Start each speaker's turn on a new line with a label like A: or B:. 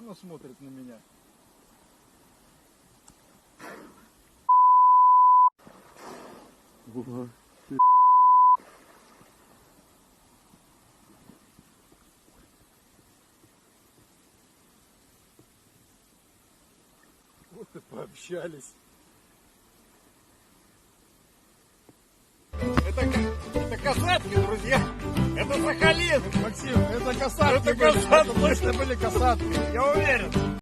A: равно смотрит на меня.
B: Вот ты.
A: Вот и пообщались. Это касатки, друзья. Это Сахалин.
B: Максим, это касатки.
A: Это касатки.
B: Это точно были касатки.
A: Я уверен.